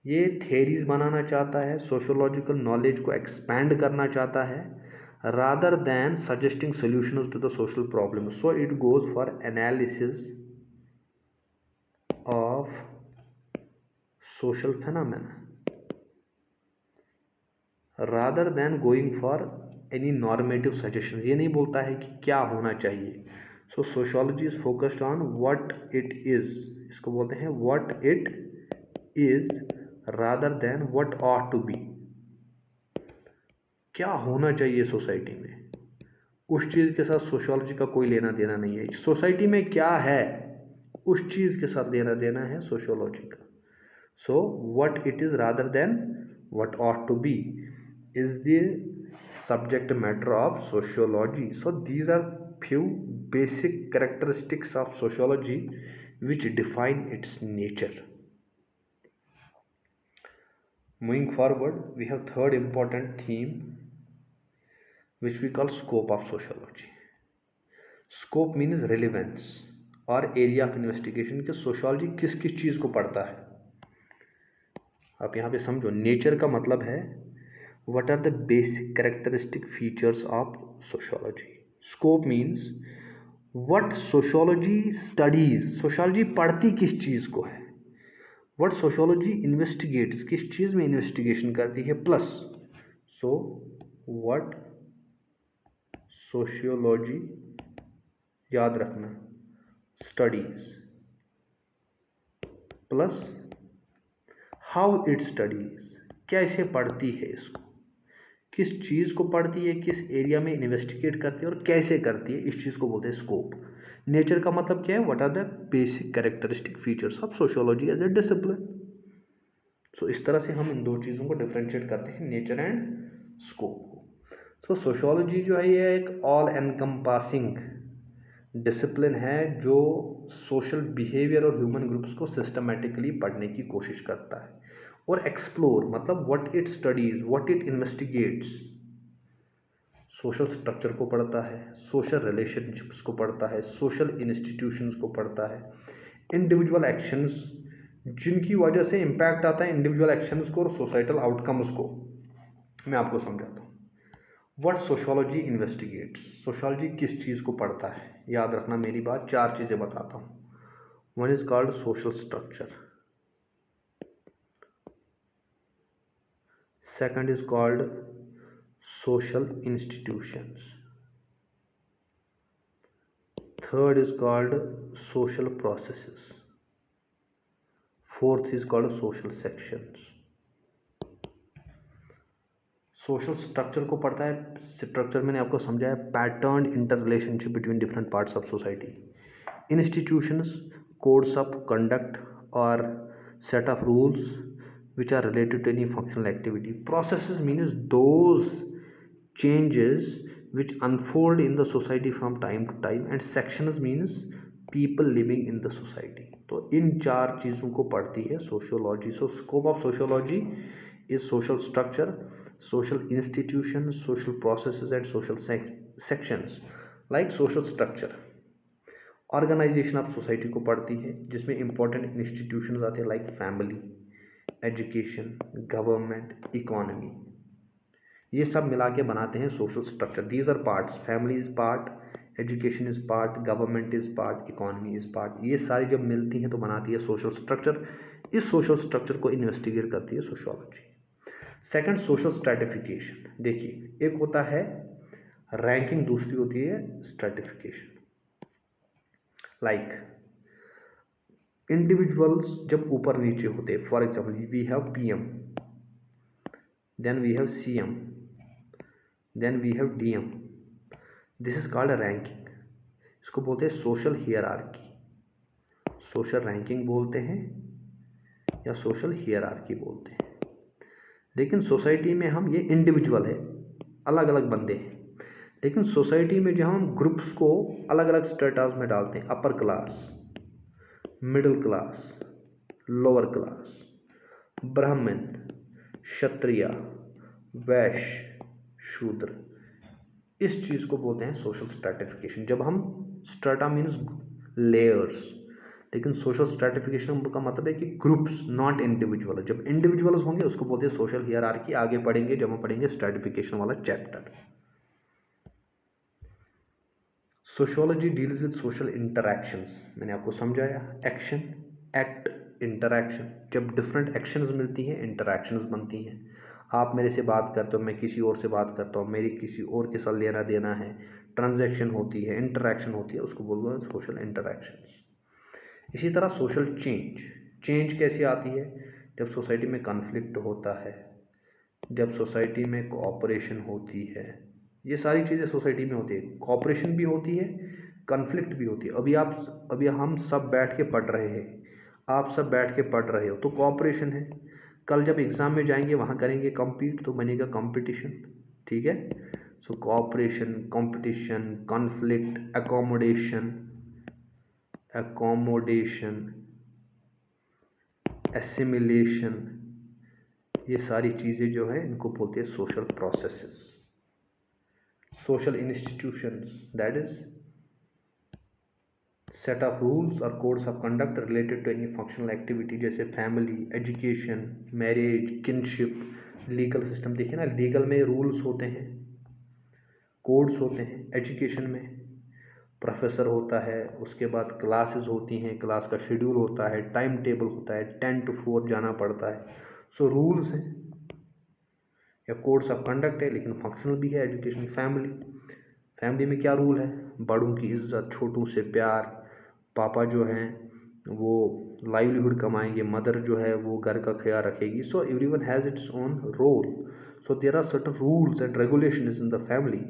ये थेरीज बनाना चाहता है, सोशोलॉजिकल नॉलेज को एक्सपैंड करना चाहता है, rather than suggesting solutions to the social problem. So it goes for analysis of social phenomena rather than going for any normative suggestion. ये नहीं बोलता है कि क्या होना चाहिए. So sociology is focused on what it is. इसको बोलते हैं what it is rather than what ought to be. क्या होना चाहिए सोसाइटी में, उस चीज़ के साथ सोशियोलॉजी का कोई लेना देना नहीं है. सोसाइटी में क्या है उस चीज़ के साथ लेना देना है सोशियोलॉजी का. So what it is rather than what ought to be is the subject matter of sociology. So these are few basic characteristics of sociology which define its nature. Moving forward, we have third important theme which we call scope of sociology. Scope means relevance or area of investigation कि सोशियोलॉजी किस किस चीज़ को पढ़ता है. आप यहाँ पे समझो, नेचर का मतलब है what are the basic characteristic features of sociology. Scope means what sociology studies. Sociology पढ़ती किस चीज़ को है. What sociology investigates, किस चीज़ में इन्वेस्टिगेशन करती है. प्लस सो what sociology, याद रखना, studies plus how it studies, कैसे पढ़ती है इसको, किस चीज़ को पढ़ती है, किस एरिया में इन्वेस्टिगेट करती है और कैसे करती है. इस चीज़ को बोलते हैं स्कोप. नेचर का मतलब क्या है, what are the basic characteristic features of sociology as a discipline. So इस तरह से हम इन दो चीज़ों को डिफ्रेंशिएट करते हैं, नेचर एंड स्कोप को. सो सोशियोलॉजी जो है ये एक ऑल एनकम्पासिंग डिसिप्लिन है जो सोशल बिहेवियर और ह्यूमन ग्रुप्स को सिस्टमेटिकली पढ़ने की कोशिश करता है. और एक्सप्लोर मतलब what it studies, what it investigates, social structure को पढ़ता है, सोशल रिलेशनशिप्स को पढ़ता है, सोशल इंस्टीट्यूशंस को पढ़ता है, इंडिविजुअल एक्शंस जिनकी वजह से इम्पैक्ट आता है इंडिविजुअल एक्शंस को और सोसाइटल आउटकम्स को. मैं आपको समझाता हूँ. व्हाट सोशियोलॉजी इन्वेस्टिगेट्स, सोशियोलॉजी किस चीज़ को पढ़ता है. याद रखना मेरी बात, चार चीज़ें बताता हूँ. One is called social structure, second is called social institutions, third is called social processes, fourth is called social sections. Social structure को पढ़ता है. स्ट्रक्चर मैंने आपको समझाया, pattern interrelationship between different parts of society. Institutions, codes of conduct और set of rules which are related to any functional activity. Processes means those changes which unfold in the society from time to time, and sections means people living in the society. तो इन चार चीज़ों को पढ़ती है sociology. So scope of sociology is social structure, social institutions, social processes and social sections. Like social structure, organization of society को पढ़ती है, जिसमें इंपॉर्टेंट इंस्टीट्यूशंस आते हैं like family, education, government, economy. ये सब मिला के बनाते हैं social structure. These are parts. Family is part, education is part, government is part, economy is part. ये सारी जब मिलती हैं तो बनाती है सोशल स्ट्रक्चर. इस सोशल स्ट्रक्चर को इन्वेस्टिगेट करती है सोशियोलॉजी. Second, social stratification. देखिए, एक होता है रैंकिंग, दूसरी होती है स्ट्रैटिफिकेशन. लाइक इंडिविजुअल्स जब ऊपर नीचे होते हैं, for example we have PM, then we have CM, then we have DM. This is called ranking. इसको बोलते हैं सोशल हियरार्की. सोशल रैंकिंग बोलते हैं या सोशल हियरार्की बोलते हैं. लेकिन सोसाइटी में हम, ये इंडिविजुअल है, अलग अलग बंदे हैं. लेकिन सोसाइटी में जब हम ग्रुप्स को अलग अलग स्टेटस में डालते हैं, upper class, middle class, lower class, ब्राह्मण, क्षत्रिय, वैश्य, शूद्र, इस चीज़ को बोलते हैं सोशल स्ट्रैटिफिकेशन. जब हम, स्ट्रेटा मीन्स लेयर्स, लेकिन सोशल स्ट्रैटिफिकेशन का मतलब है कि ग्रुप्स, नॉट इंडिविजुअल. जब इंडिविजुअल्स होंगे उसको बोलते हैं सोशल हियरार्की. आगे पढ़ेंगे जब हम पढ़ेंगे स्ट्रैटिफिकेशन वाला chapter. Sociology deals with social interactions. मैंने आपको समझाया, एक्शन, एक्ट, इंटरैक्शन. जब डिफरेंट एक्शंस मिलती हैं, इंटरैक्शंस बनती हैं. आप मेरे से बात करते हो, मैं किसी और से बात करता हूँ, मेरी किसी और के साथ लेना देना है, ट्रांजैक्शन होती है, इंटरैक्शन होती है, उसको बोलते हैं सोशल इंटरैक्शंस. इसी तरह सोशल चेंज. चेंज कैसे आती है? जब सोसाइटी में कॉन्फ्लिक्ट होता है, जब सोसाइटी में कोऑपरेशन होती है. ये सारी चीज़ें सोसाइटी में होती है. कोऑपरेशन भी होती है, कॉन्फ्लिक्ट भी होती है. अभी हम सब बैठ के पढ़ रहे हैं, आप सब बैठ के पढ़ रहे हो, तो कोऑपरेशन है. कल जब एग्ज़ाम में जाएंगे वहाँ करेंगे कम्पीट, तो बनेगा कंपटीशन. ठीक है. So cooperation, competition, conflict, accommodation, assimilation, ये सारी चीज़ें जो है इनको बोलते हैं social processes. Social institutions, that is set of rules और codes of conduct related to any functional activity, जैसे family, education, marriage, kinship, legal system. देखिए ना, लीगल में रूल्स होते हैं, कोड्स होते हैं. एजुकेशन में प्रोफेसर होता है, उसके बाद क्लासेस होती हैं, क्लास का शेड्यूल होता है, टाइम टेबल होता है, 10 to 4 जाना पड़ता है. सो रूल्स हैं या कोड्स ऑफ कंडक्ट है, लेकिन फंक्शनल भी है. एजुकेशन. फैमिली में क्या रूल है? बड़ों की इज्जत, छोटों से प्यार, पापा जो हैं वो लाइवलीहुड कमाएंगे, मदर जो है वो घर का ख्याल रखेगी. So everyone has its own role. So there are certain rules and regulations in the family.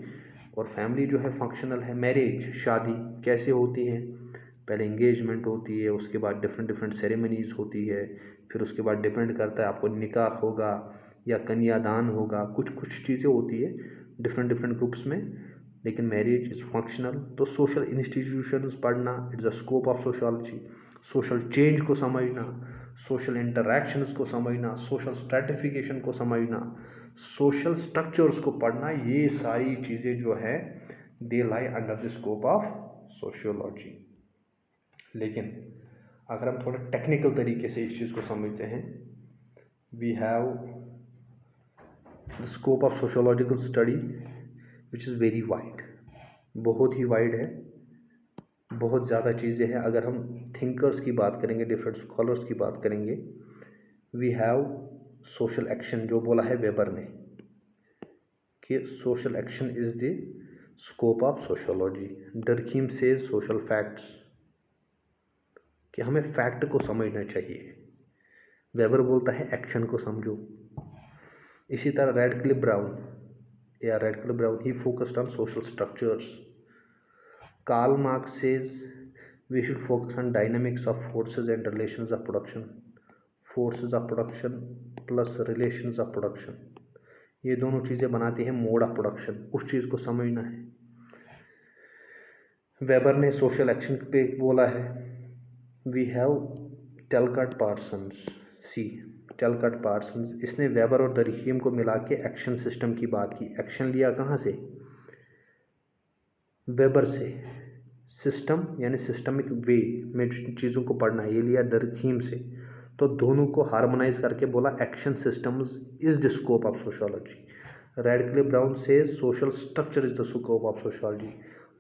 और फैमिली जो है फंक्शनल है. मैरिज, शादी कैसे होती है? पहले इंगेजमेंट होती है, उसके बाद डिफरेंट सेरेमनीज होती है, फिर उसके बाद डिपेंड करता है आपको निकाह होगा या कन्यादान होगा. कुछ चीज़ें होती है डिफरेंट ग्रुप्स में, लेकिन मैरिज इज फंक्शनल. तो सोशल इंस्टीट्यूशंस पढ़ना, it's the scope of sociology. Social change को समझना, सोशल इंटरैक्शंस को समझना, सोशल स्ट्रैटिफिकेशन को समझना, सोशल स्ट्रक्चर्स को पढ़ना, ये सारी चीज़ें जो है they lie under the scope of sociology. लेकिन अगर हम थोड़ा टेक्निकल तरीके से इस चीज़ को समझते हैं, we have the scope of sociological study which is very wide. बहुत ही वाइड है, बहुत ज़्यादा चीज़ें हैं. अगर हम थिंकर्स की बात करेंगे, डिफरेंट स्कॉलर्स की बात करेंगे, वी हैव सोशल एक्शन. जो बोला है वेबर ने कि social action is the scope of sociology. Durkheim से सोशल फैक्ट्स, कि हमें फैक्ट को समझना चाहिए. वेबर बोलता है एक्शन को समझो. इसी तरह Radcliffe Brown, he focused on social structures. Karl Marx says we should focus on dynamics of forces and relations of production. Forces of production plus relations of production. ये दोनों चीज़ें बनाती हैं मोड ऑफ प्रोडक्शन। उस चीज़ को समझना है। वेबर ने सोशल एक्शन पे बोला है, we have Talcott Parsons, see Talcott Parsons, इसने वेबर और दरखीम को मिला के एक्शन सिस्टम की बात की। एक्शन लिया कहाँ से? वेबर से। सिस्टम यानी सिस्टमिक वे में चीज़ों को पढ़ना, ये लिया दरखीम से। तो दोनों को हार्मोनाइज करके बोला action systems is the scope of sociology. Radcliffe Brown says social structure is the scope of sociology.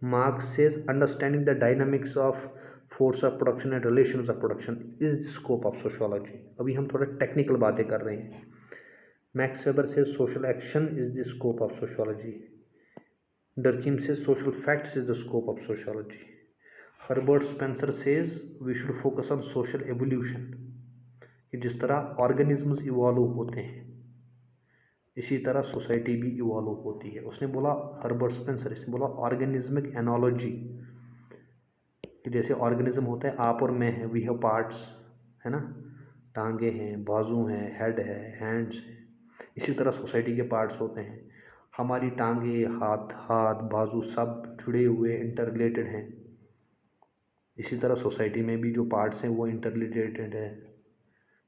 Marx says understanding the dynamics of force of production and relations of production is the scope of sociology. अभी हम थोड़ा टेक्निकल बातें कर रहे हैं। Max Weber says social action is the scope of sociology. Durkheim says social facts is the scope of sociology. Herbert Spencer says we should focus on social evolution, कि जिस तरह ऑर्गेनिज्म्स इवॉल्व होते हैं इसी तरह सोसाइटी भी इवॉल्व होती है। उसने बोला, हर्बर्ट स्पेंसर, इसने बोला ऑर्गेनिज्मिक एनोलॉजी, कि जैसे ऑर्गेनिज्म होता है, आप और मैं हैं, वी हैव पार्ट्स, है ना, टांगे हैं, बाजू हैं, हेड है, हैंड्स हैं। इसी तरह सोसाइटी के पार्ट्स होते हैं। हमारी टांगे, हाथ बाजू सब जुड़े हुए इंटर रिलेटेड हैं। इसी तरह सोसाइटी में भी जो पार्ट्स हैं वो इंटर रिलेटेड है।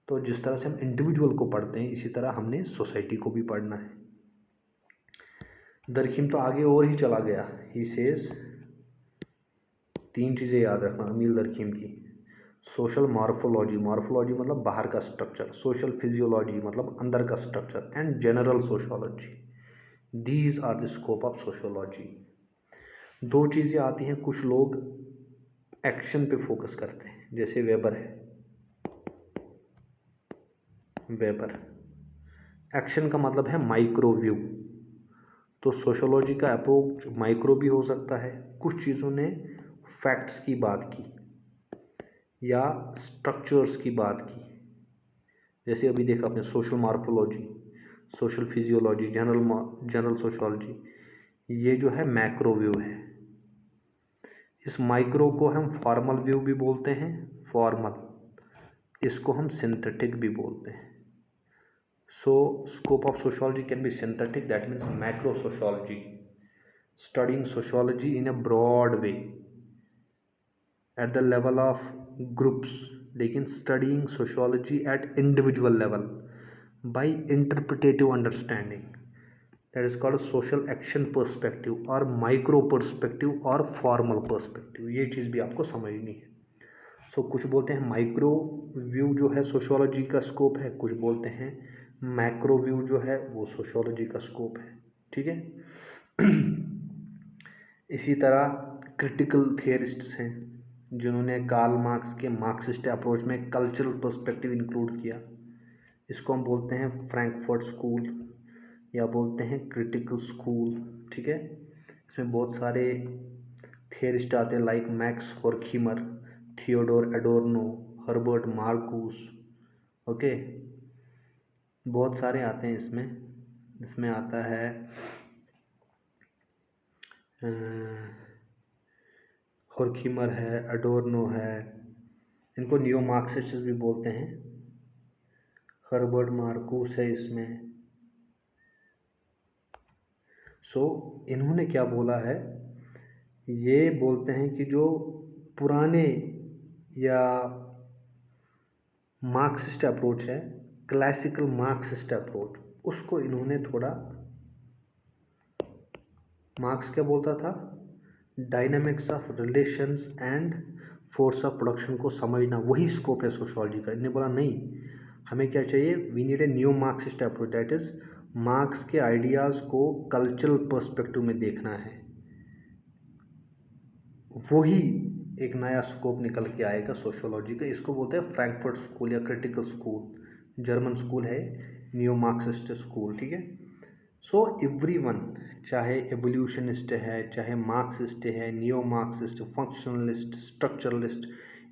तो जिस तरह से हम इंडिविजुअल को पढ़ते हैं इसी तरह हमने सोसाइटी को भी पढ़ना है। दरखीम तो आगे और ही चला गया। ही सेज, 3 चीज़ें याद रखना अमील दरखीम की। सोशल मॉर्फोलॉजी, मॉर्फोलॉजी मतलब बाहर का स्ट्रक्चर, सोशल फिजियोलॉजी मतलब अंदर का structure, and general sociology, these are the scope of sociology. 2 चीज़ें आती हैं, कुछ लोग एक्शन पे फोकस करते हैं, जैसे वेबर है। वेबर, एक्शन का मतलब है माइक्रोव्यू। तो सोशियोलॉजी का अप्रोच माइक्रो भी हो सकता है। कुछ चीज़ों ने फैक्ट्स की बात की या स्ट्रक्चर्स की बात की, जैसे अभी देखा आपने social morphology, social physiology, general sociology, ये जो है मैक्रो व्यू है। इस माइक्रो को हम फॉर्मल व्यू भी बोलते हैं, फॉर्मल, इसको हम सिंथेटिक भी बोलते हैं। So scope of sociology can be synthetic, that means macro sociology, studying sociology in a broad way at the level of groups, लेकिन studying sociology at individual level by interpretative understanding, that is called social action perspective or micro perspective or formal perspective। ये चीज़ भी आपको समझनी है। सो कुछ बोलते हैं माइक्रो व्यू जो है सोशियोलॉजी का स्कोप है, कुछ बोलते हैं मैक्रो व्यू जो है वो सोशियोलॉजी का स्कोप है। ठीक है। इसी तरह क्रिटिकल थियरिस्ट्स हैं जिन्होंने कार्ल मार्क्स के मार्क्सिस्ट अप्रोच में कल्चरल पर्सपेक्टिव इंक्लूड किया। इसको हम बोलते हैं फ्रैंकफर्ट स्कूल या बोलते हैं क्रिटिकल स्कूल। ठीक है। इसमें बहुत सारे थियरिस्ट आते हैं like Max Horkheimer, Theodor Adorno, Herbert Marcuse. Okay, बहुत सारे आते हैं इसमें आता है होर्खीमर है, एडोर्नो है, इनको नियो मार्क्सिस्ट भी बोलते हैं। हर्बर्ट मार्कूस है इसमें। सो इन्होंने क्या बोला है, ये बोलते हैं कि जो पुराने या मार्क्सिस्ट अप्रोच है, क्लासिकल मार्क्सिस्ट अप्रोच, उसको इन्होंने थोड़ा, मार्क्स क्या बोलता था, dynamics of relations and force of production को समझना, वही स्कोप है सोशियोलॉजी का। इन्होंने बोला नहीं, हमें क्या चाहिए, we need a new Marxist approach, that is Marx के आइडियाज़ को कल्चरल पर्सपेक्टिव में देखना है। वही एक नया स्कोप निकल के आएगा सोशियोलॉजी का। इसको बोलते हैं फ्रैंकफर्ट स्कूल या क्रिटिकल स्कूल, जर्मन स्कूल है, नियो मार्क्सिस्ट स्कूल। ठीक है। सो एवरीवन, चाहे एवोल्यूशनिस्ट है, चाहे मार्क्सिस्ट है, नियो मार्क्सिस्ट, फंक्शनलिस्ट, स्ट्रक्चरलिस्ट,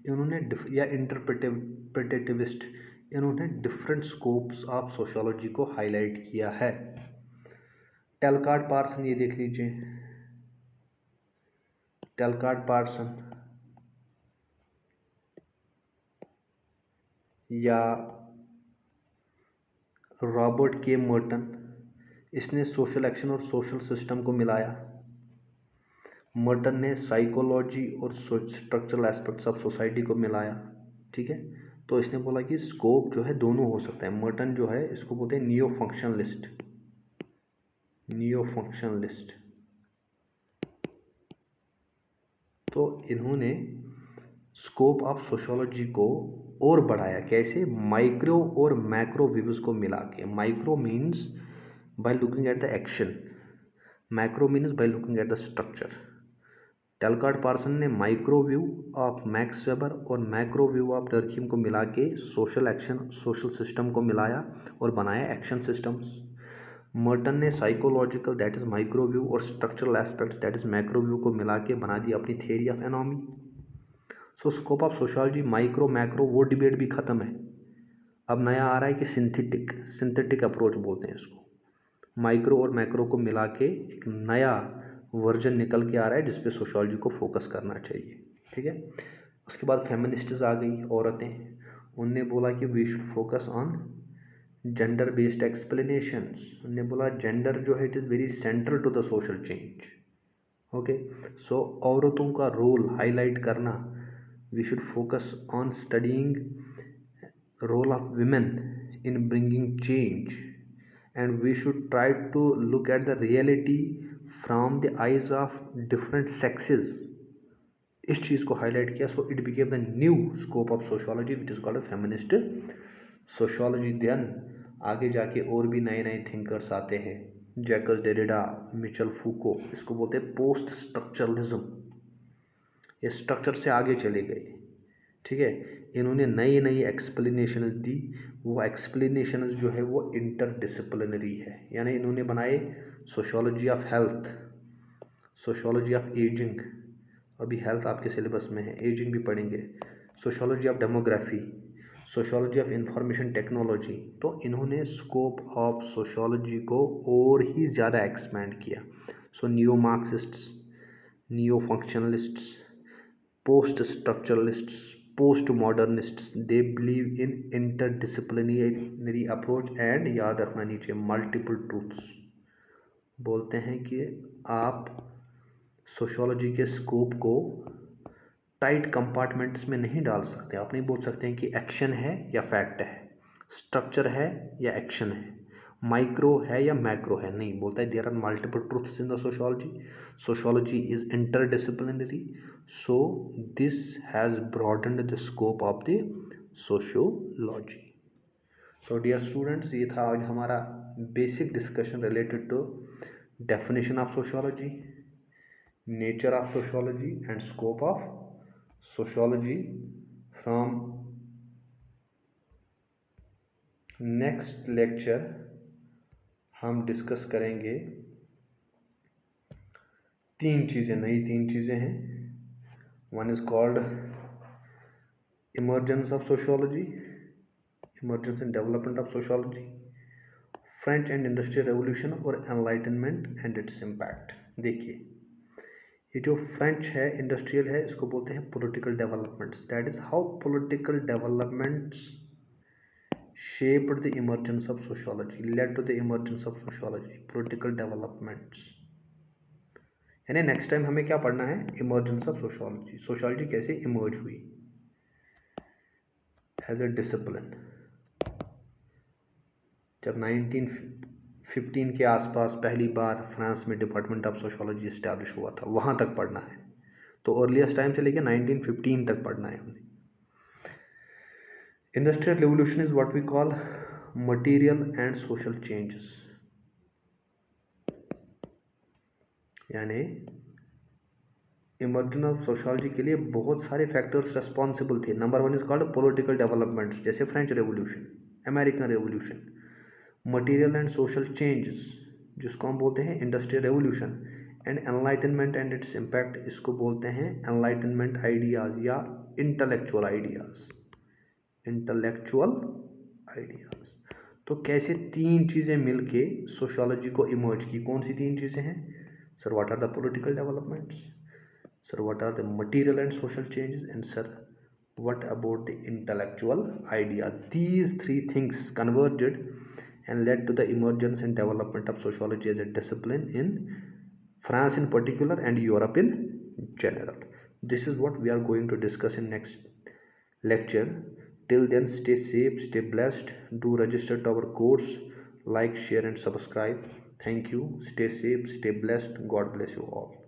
इन्होंने या इंटरप्रेटिविस्ट, इन्होंने डिफरेंट स्कोप्स ऑफ सोशियोलॉजी को हाईलाइट किया है। टेलकार्ट पार्सन, ये देख लीजिए, टेलकार्ट पार्सन या रॉबर्ट के मर्टन, इसने सोशल एक्शन और सोशल सिस्टम को मिलाया। मर्टन ने साइकोलॉजी और स्ट्रक्चरल एस्पेक्ट्स ऑफ सोसाइटी को मिलाया। ठीक है, तो इसने बोला कि स्कोप जो है दोनों हो सकता है। मर्टन जो है इसको बोलते हैं नियो फंक्शनलिस्ट। Neo functionalist. तो इन्होंने स्कोप ऑफ सोशियोलॉजी को और बढ़ाया। कैसे? माइक्रो और मैक्रो व्यूज को मिला के। Micro means by looking at the action, macro means by looking at the structure. Talcott Parson ने micro view of Max Weber और मैक्रो व्यू ऑफ डर्कीम को मिला के सोशल एक्शन, सोशल सिस्टम को मिलाया और बनाया एक्शन सिस्टम्स। मर्टन ने psychological that is micro view और structural aspects that is macro view को मिला के बना दी अपनी theory of anomie. So scope of sociology micro macro वो डिबेट भी खत्म है। अब नया आ रहा है कि सिंथेटिक अप्रोच बोलते हैं इसको। माइक्रो और मैक्रो को मिला के एक नया वर्जन निकल के आ रहा है जिसपे सोशियोलॉजी को फोकस करना चाहिए। ठीक है, उसके बाद फेमिनिस्ट्स आ गई, औरतें। उनने बोला कि we should focus on gender based explanations. उन्होंने बोला जेंडर जो है it is very central to the social change. Okay, so औरतों का रोल हाईलाइट करना। We should focus on studying role of women in bringing change, and we should try to look at the reality from the eyes of different sexes। इस चीज़ को हाईलाइट किया। So it became the new scope of sociology which is called feminist sociology. Then आगे जाके और भी नए नए थिंकर्स आते हैं, जैकस डेरिडा, मिचेल फूको। इसको बोलते हैं पोस्ट स्ट्रक्चरलिज्म। ये स्ट्रक्चर से आगे चले गए। ठीक है, इन्होंने नई नई एक्सप्लेनेशंस दी। वो एक्सप्लेनेशंस जो है वो इंटरडिसिप्लिनरी है, यानी इन्होंने बनाए sociology of health, sociology of ageing. अभी हेल्थ आपके सिलेबस में है, एजिंग भी पढ़ेंगे। Sociology of demography, sociology of information technology. तो इन्होंने स्कोप ऑफ सोशियोलॉजी को और ही ज़्यादा एक्सपैंड किया। So neo Marxists, neo functionalists, post structuralists, post modernists, they believe in interdisciplinary approach and याद रखना नीचे मल्टीपल ट्रूथ्स। बोलते हैं कि आप सोशियोलॉजी के स्कोप को टाइट कंपार्टमेंट्स में नहीं डाल सकते। आप नहीं बोल सकते हैं कि एक्शन है या फैक्ट है, स्ट्रक्चर है या एक्शन है, माइक्रो है या मैक्रो है। नहीं, बोलता है there are multiple truths in the sociology. Sociology is interdisciplinary, so this has broadened the scope of the sociology. So dear students, ये था आज हमारा basic discussion related to definition of sociology, nature of sociology and scope of sociology. From next lecture हम डिस्कस करेंगे तीन चीज़ें हैं। One is called emergence of sociology, emergence and development of sociology, French and industrial revolution और एनलाइटनमेंट एंड इट्स इम्पैक्ट। देखिए, ये जो फ्रेंच है, इंडस्ट्रियल है, इसको बोलते हैं political developments. That is how political developments shaped the emergence of sociology, led to the emergence of sociology, political developments। यानी नेक्स्ट टाइम हमें क्या पढ़ना है? इमर्जेंस ऑफ सोशियोलॉजी, सोशियोलॉजी कैसे इमर्ज हुई एज अ डिसिप्लिन। जब 1915 के आसपास पहली बार फ्रांस में डिपार्टमेंट ऑफ सोशियोलॉजी इस्टेब्लिश हुआ था, वहाँ तक पढ़ना है। तो अर्लीस्ट टाइम से लेकर 1915 तक पढ़ना है हमने। Industrial revolution is what we call material and social changes, यानी इमर्जेंस ऑफ सोशियोलॉजी के लिए बहुत सारे फैक्टर्स रेस्पॉन्सिबल थे। Number one is called political developments, जैसे French revolution, American revolution. Material and social changes, जिसको हम बोलते हैं industrial revolution. And enlightenment and its impact, इसको बोलते हैं एनलाइटनमेंट आइडियाज या इंटेलेक्चुअल आइडियाज, इंटेलेक्चुअल आइडियाज। तो कैसे तीन चीज़ें मिलके सोशियोलॉजी को इमर्ज की? कौन सी तीन चीज़ें हैं? Sir, what are the political developments? Sir, what are the material and social changes? And sir, what about the intellectual idea? These three things converged and led to the emergence and development of sociology as a discipline in France in particular and Europe in general. This is what we are going to discuss in next lecture. Till then, stay safe, stay blessed. Do register to our course, like, share and subscribe. Thank you. Stay safe, stay blessed. God bless you all.